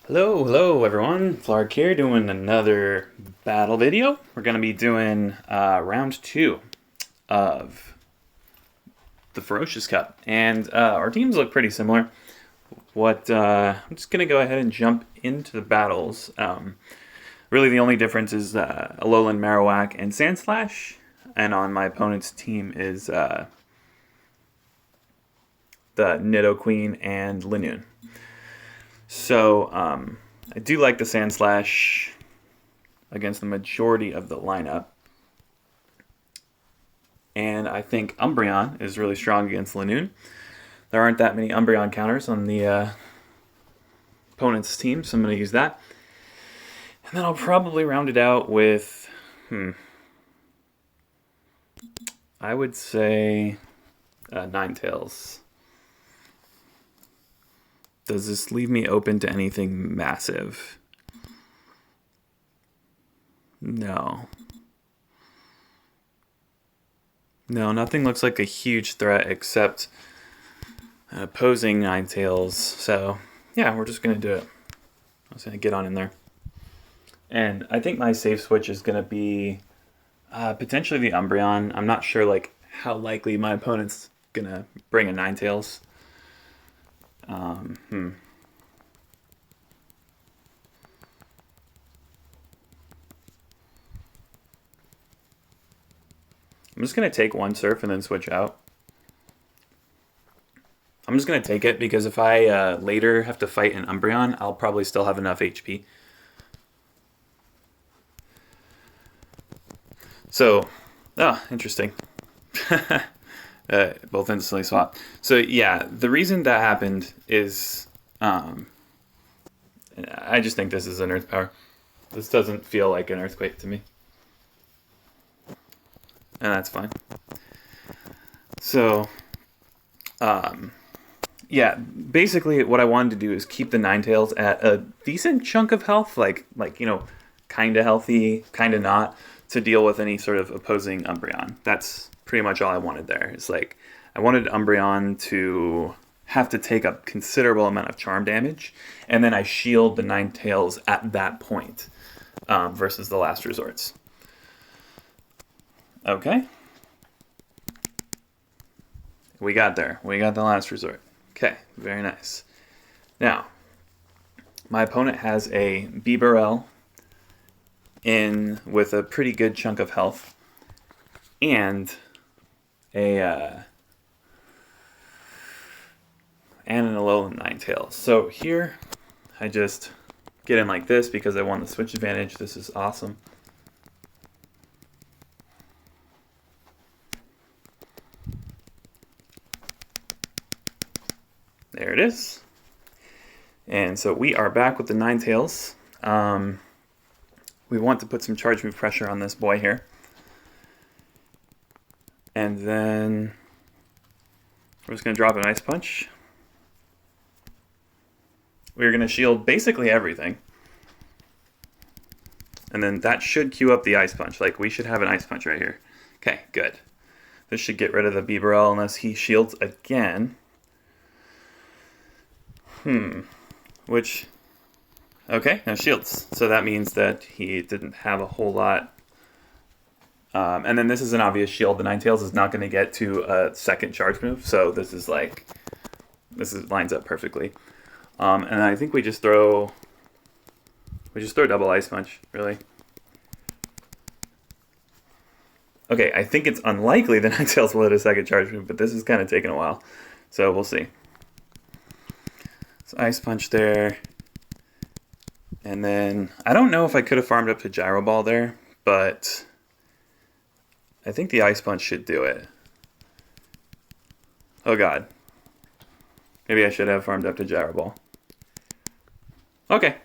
Hello everyone. Flark here doing another battle video. We're going to be doing round 2 of the Ferocious Cup. And our teams look pretty similar. I'm just going to go ahead and jump into the battles. Really the only difference is Alolan Marowak and Sandslash. And on my opponent's team is the Nidoqueen and Linoone. So, I do like the Sandslash against the majority of the lineup. And I think Umbreon is really strong against Linoone. There aren't that many Umbreon counters on the opponent's team, so I'm going to use that. And then I'll probably round it out with, I would say Ninetales. Does this leave me open to anything massive? No. No, nothing looks like a huge threat except an opposing Ninetales. So, yeah, we're just going to do it. I'm just going to get on in there. And I think my safe switch is going to be potentially the Umbreon. I'm not sure how likely my opponent's going to bring a Ninetales. I'm just going to take one surf and then switch out. I'm just going to take it because if I later have to fight an Umbreon, I'll probably still have enough HP. So, interesting. Both instantly swap. So yeah, the reason that happened is I just think this is an Earth Power. This doesn't feel like an Earthquake to me. And that's fine. So, yeah, basically what I wanted to do is keep the Ninetales at a decent chunk of health, kind of healthy, kind of not, to deal with any sort of opposing Umbreon. That's pretty much all I wanted there. It's I wanted Umbreon to have to take a considerable amount of charm damage, and then I shield the Ninetales at that point versus the last resorts. Okay. We got there. We got the last resort. Okay, very nice. Now, my opponent has a Bibarel in with a pretty good chunk of health, and an Alolan Ninetales. So here, I just get in like this because I want the switch advantage. This is awesome. There it is. And so we are back with the Ninetales. We want to put some charge move pressure on this boy here. And then we're just going to drop an Ice Punch. We're going to shield basically everything. And then that should queue up the Ice Punch. We should have an Ice Punch right here. Okay, good. This should get rid of the Bibarel unless he shields again. Which... Okay, no shields. So that means that he didn't have a whole lot. And then this is an obvious shield. The Ninetales is not going to get to a second charge move. So this is lines up perfectly. And I think we just throw double Ice Punch, really. Okay, I think it's unlikely the Ninetales will hit a second charge move, but this is kind of taking a while. So we'll see. So Ice Punch there. And then, I don't know if I could have farmed up to Gyro Ball there, but I think the Ice Punch should do it. Oh god. Maybe I should have farmed up to Gyro Ball. Okay.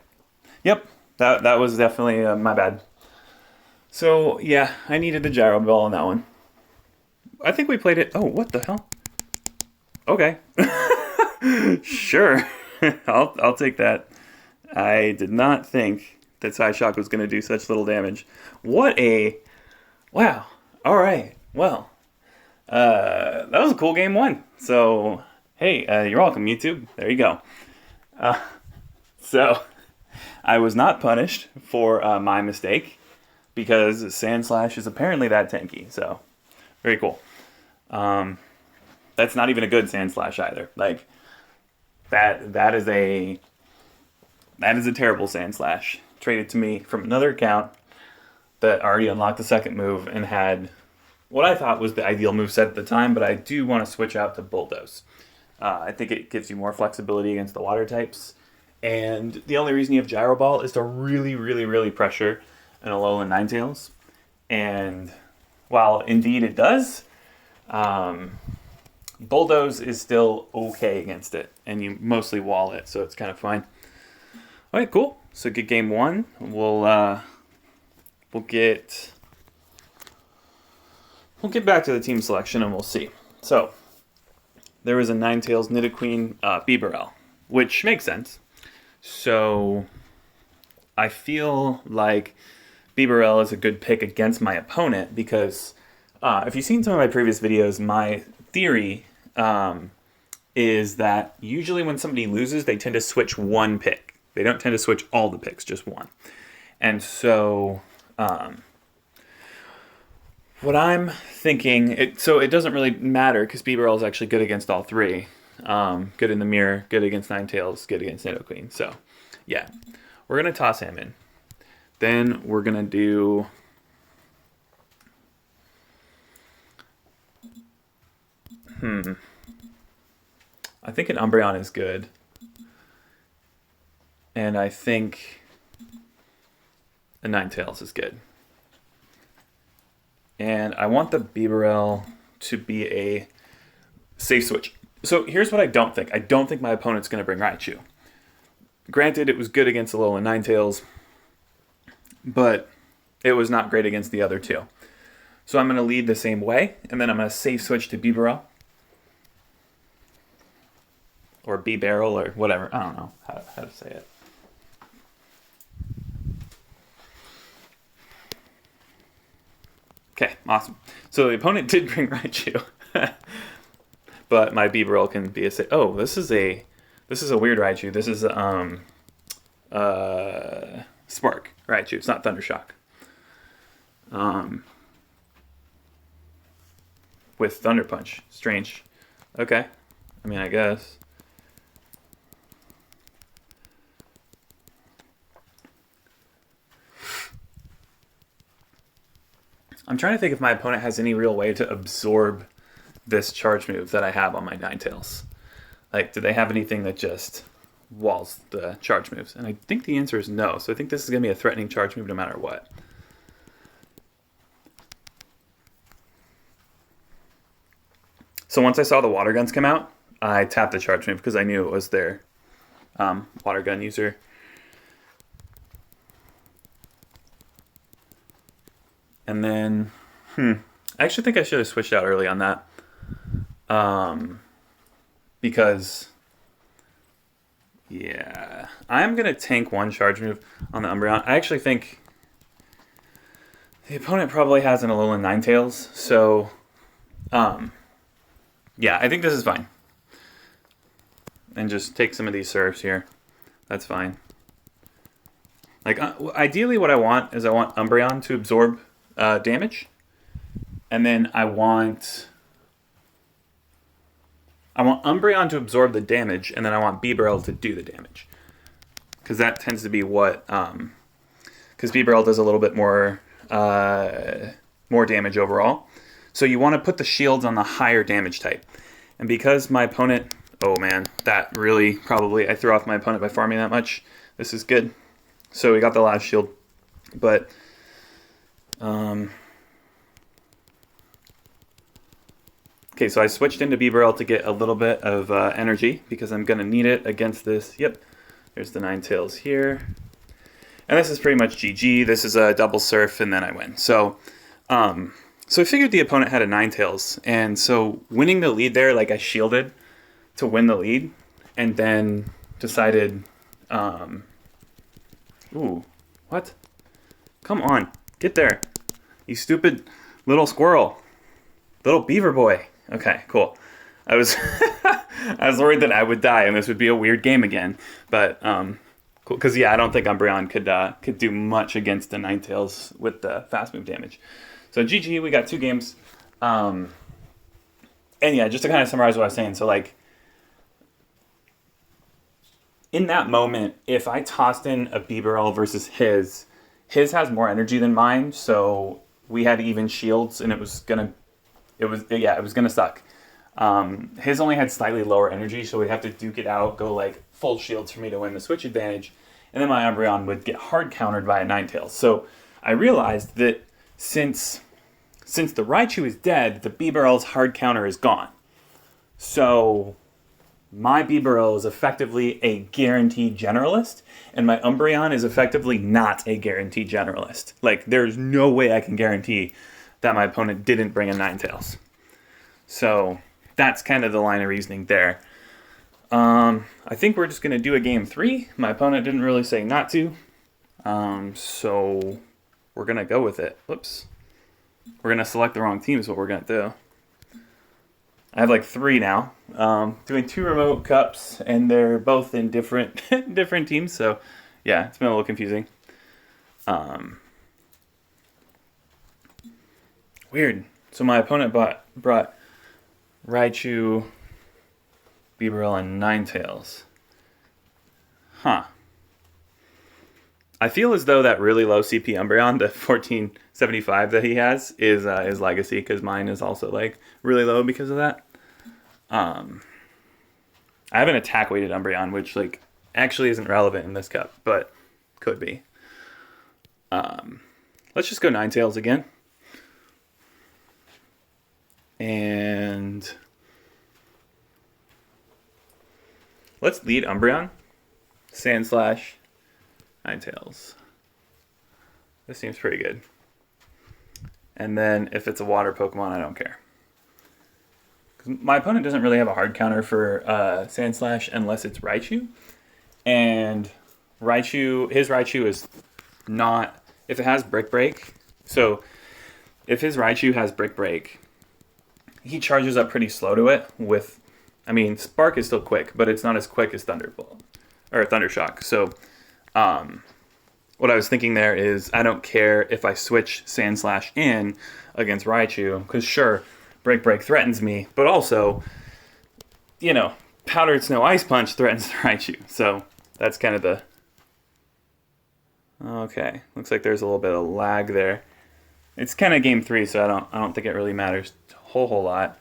Yep, that was definitely my bad. So, yeah, I needed the Gyro Ball on that one. I think we played it... Oh, what the hell? Okay. Sure. I'll take that. I did not think that Psyshock was going to do such little damage. What a... Wow. All right. Well, that was a cool game one. So, hey, you're welcome, YouTube. There you go. So, I was not punished for my mistake because Sand Slash is apparently that tanky. So, very cool. That's not even a good Sand Slash either. Like, that is a terrible Sand Slash. Traded to me from another account that already unlocked the second move and had what I thought was the ideal moveset at the time, but I do want to switch out to Bulldoze. I think it gives you more flexibility against the water types. And the only reason you have Gyro Ball is to really, really, really pressure an Alolan Ninetales. And while indeed it does, Bulldoze is still okay against it. And you mostly wall it, so it's kind of fine. All right, cool. So good game one. We'll get back to the team selection and we'll see. So there was a Ninetales, Nidoqueen, Bibarel, which makes sense. So I feel like Bibarel is a good pick against my opponent because if you've seen some of my previous videos, my theory is that usually when somebody loses, they tend to switch one pick. They don't tend to switch all the picks, just one. And so what I'm thinking, it doesn't really matter because Bibarel is actually good against all three. Good in the mirror, good against Ninetales, good against Nidoqueen. So, yeah, we're going to toss him in. Then we're going to do... I think an Umbreon is good. And I think a Ninetales is good. And I want the Bibarel to be a safe switch. So here's what I don't think. I don't think my opponent's going to bring Raichu. Granted, it was good against Alolan Ninetales, but it was not great against the other two. So I'm going to lead the same way, and then I'm going to safe switch to Bibarel. Or B-Barrel, or whatever. I don't know how to say it. Okay, awesome. So the opponent did bring Raichu. But my Bibarel can be a safe. Oh, this is a weird Raichu. This is Spark Raichu. It's not Thundershock. With Thunder Punch. Strange. Okay. I mean, I guess. I'm trying to think if my opponent has any real way to absorb this charge move that I have on my Ninetales. Like, do they have anything that just walls the charge moves? And I think the answer is no. So I think this is going to be a threatening charge move no matter what. So once I saw the water guns come out, I tapped the charge move because I knew it was their water gun user. And then, I actually think I should have switched out early on that. Because, yeah, I'm going to tank one charge move on the Umbreon. I actually think the opponent probably has an Alolan Ninetales. So, yeah, I think this is fine. And just take some of these serves here. That's fine. Like, ideally what I want is I want Umbreon to absorb damage, and then I want Umbreon to absorb the damage, and then I want Bibarel to do the damage, because that tends to be what because Bibarel does a little bit more damage overall. So you want to put the shields on the higher damage type, and because my opponent, oh man, that really probably I threw off my opponent by farming that much. This is good. So we got the last shield, but okay, so I switched into Bibarel to get a little bit of energy because I'm going to need it against this. Yep, there's the Ninetales here. And this is pretty much GG. This is a double surf, and then I win. So I figured the opponent had a Ninetales, and so winning the lead there, like I shielded to win the lead, and then decided, ooh, what? Come on, get there. You stupid little squirrel. Little beaver boy. Okay, cool. I was I was worried that I would die and this would be a weird game again. But cool. Because, yeah, I don't think Umbreon could do much against the Ninetales with the fast move damage. So, GG, we got 2 games. And, yeah, just to kind of summarize what I was saying. So, like, in that moment, if I tossed in a Bibarel versus his has more energy than mine, so we had even shields, and it was gonna suck. His only had slightly lower energy, so we'd have to duke it out, go like full shields for me to win the switch advantage, and then my Umbreon would get hard countered by a Ninetales. So I realized that since the Raichu is dead, the Bibarel's hard counter is gone. So my Bibarel is effectively a guaranteed generalist, and my Umbreon is effectively not a guaranteed generalist. Like, there's no way I can guarantee that my opponent didn't bring a Ninetales. So that's kind of the line of reasoning there. I think we're just going to do a game 3. My opponent didn't really say not to. So we're going to go with it. Whoops. We're going to select the wrong team is what we're going to do. I have like 3 now. Doing 2 remote cups, and they're both in different different teams. So, yeah, it's been a little confusing. Weird. So my opponent brought Raichu, Bibarel, and Ninetales. Huh. I feel as though that really low CP Umbreon, the 1475 that he has, is legacy, because mine is also like really low because of that. I have an attack weighted Umbreon, which like actually isn't relevant in this cup, but could be. Let's just go Ninetales again. And let's lead Umbreon, Sandslash, Ninetales. This seems pretty good. And then if it's a water Pokemon, I don't care. My opponent doesn't really have a hard counter for Sandslash unless it's Raichu. And his Raichu is not, if it has Brick Break. So if his Raichu has Brick Break, he charges up pretty slow to it with, I mean, Spark is still quick, but it's not as quick as Thunderbolt or Thundershock. So what I was thinking there is I don't care if I switch Sandslash in against Raichu, because sure, Break Break threatens me, but also, you know, Powdered Snow Ice Punch threatens the Raichu. So that's kind of the... Okay, looks like there's a little bit of lag there. It's kind of game 3, so I don't think it really matters a whole lot.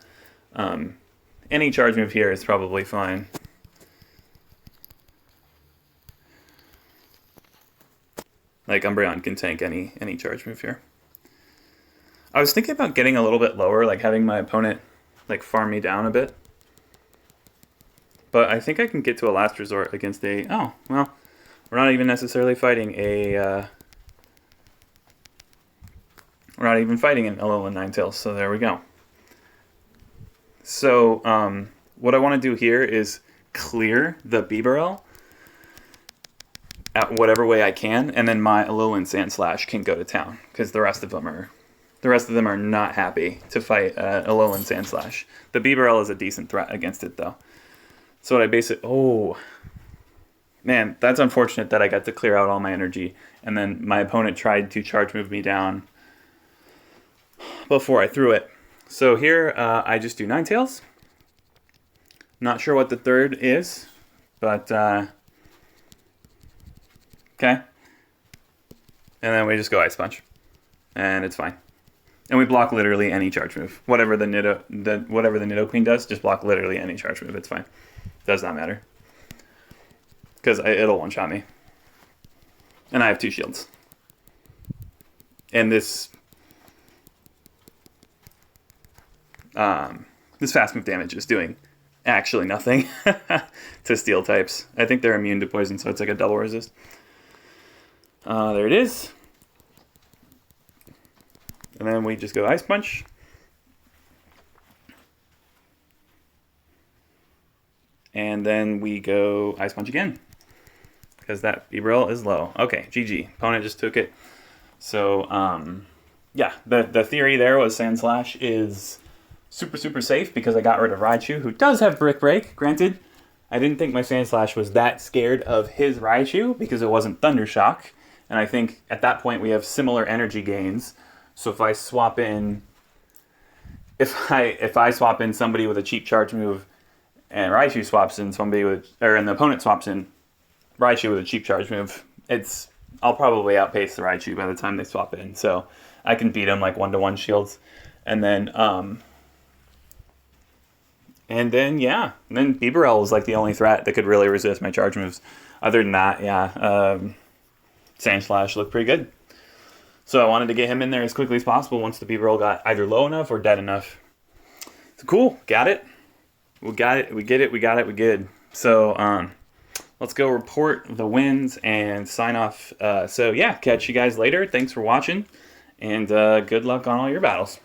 Any charge move here is probably fine. Like, Umbreon can tank any charge move here. I was thinking about getting a little bit lower, like having my opponent like farm me down a bit. But I think I can get to a last resort against a... Oh, well, we're not even necessarily fighting a... we're not even fighting an Alolan Ninetales, so there we go. So, what I want to do here is clear the Bibarel at whatever way I can, and then my Alolan Sandslash can go to town, because the rest of them are not happy to fight Alolan Sandslash. The Bibarel is a decent threat against it, though. So what I basically... Oh, man, that's unfortunate that I got to clear out all my energy, and then my opponent tried to charge move me down before I threw it. So here, I just do Ninetales. Not sure what the third is, but... Okay. And then we just go Ice Punch. And it's fine. And we block literally any charge move. Whatever the Nidoqueen does, just block literally any charge move. It's fine. Does not matter. Because it'll one-shot me. And I have 2 shields. And this fast move damage is doing actually nothing to steel types. I think they're immune to poison, so it's like a double resist. There it is. And then we just go Ice Punch. And then we go Ice Punch again, because that Bibarel is low. Okay, GG. Opponent just took it. So, yeah, the theory there was Sandslash is super, super safe because I got rid of Raichu, who does have Brick Break, granted. I didn't think my Sandslash was that scared of his Raichu because it wasn't Thunder Shock. And I think at that point we have similar energy gains. So if I swap in, if I swap in somebody with a cheap charge move, and Raichu swaps in somebody with, or and the opponent swaps in Raichu with a cheap charge move, I'll probably outpace the Raichu by the time they swap in. So I can beat them like 1-to-1 shields, and then yeah, and then Bibarel was like the only threat that could really resist my charge moves. Other than that, yeah, Sandslash looked pretty good. So I wanted to get him in there as quickly as possible once the Bibarel got either low enough or dead enough. So cool, got it. We got it. We get it. We got it. We good. So let's go report the wins and sign off. So yeah, catch you guys later. Thanks for watching, and good luck on all your battles.